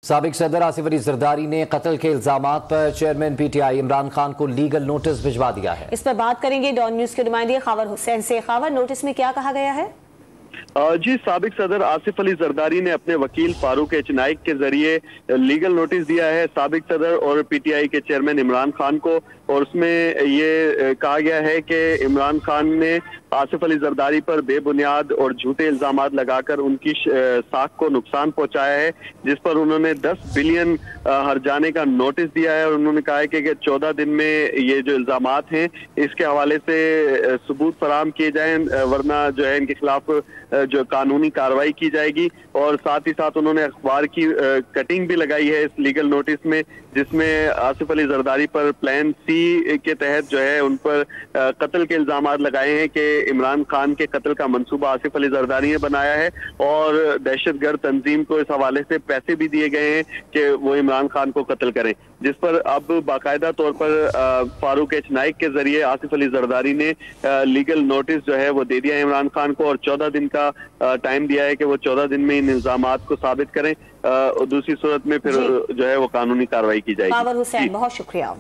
साबिक सदर आसिफ अली जरदारी ने कत्ल के इल्जामात पर चेयरमैन पीटीआई इमरान खान को लीगल नोटिस भिजवा दिया है। इस पर बात करेंगे डॉन न्यूज के नुमाइंदे खावर हुसैन से। खावर, नोटिस में क्या कहा गया है? जी, साबिक सदर आसिफ अली जरदारी ने अपने वकील फारूक एच नाइक के जरिए लीगल नोटिस दिया है साबिक सदर और पीटीआई के चेयरमैन इमरान खान को, और उसमें ये कहा गया है कि इमरान खान ने आसिफ अली जरदारी पर बेबुनियाद और झूठे इल्जामात लगाकर उनकी साख को नुकसान पहुंचाया है, जिस पर उन्होंने 10 बिलियन हर्जाने का नोटिस दिया है। और उन्होंने कहा है कि 14 दिन में ये जो इल्जामात हैं इसके हवाले से सबूत फराहम किए जाएं, वरना जो है इनके खिलाफ जो कानूनी कार्रवाई की जाएगी। और साथ ही साथ उन्होंने अखबार की कटिंग भी लगाई है इस लीगल नोटिस में, जिसमें आसिफ अली जरदारी पर प्लान सी के तहत जो है उन पर कत्ल के इल्जामात लगाए हैं कि इमरान खान के कत्ल का मंसूबा आसिफ अली जरदारी ने बनाया है, और दहशतगर्द तंजीम को इस हवाले से पैसे भी दिए गए हैं कि वो इमरान खान को कत्ल करें, जिस पर अब बाकायदा तौर पर फारूक एच नाइक के जरिए आसिफ अली जरदारी ने लीगल नोटिस जो है वो दे दिया है इमरान खान को, और 14 दिन का टाइम दिया है कि वो 14 दिन में इन इल्जामात को साबित करें। दूसरी सूरत में फिर जो है वो कानूनी कार्रवाई की जाएगी। खावर हुसैन, बहुत शुक्रिया।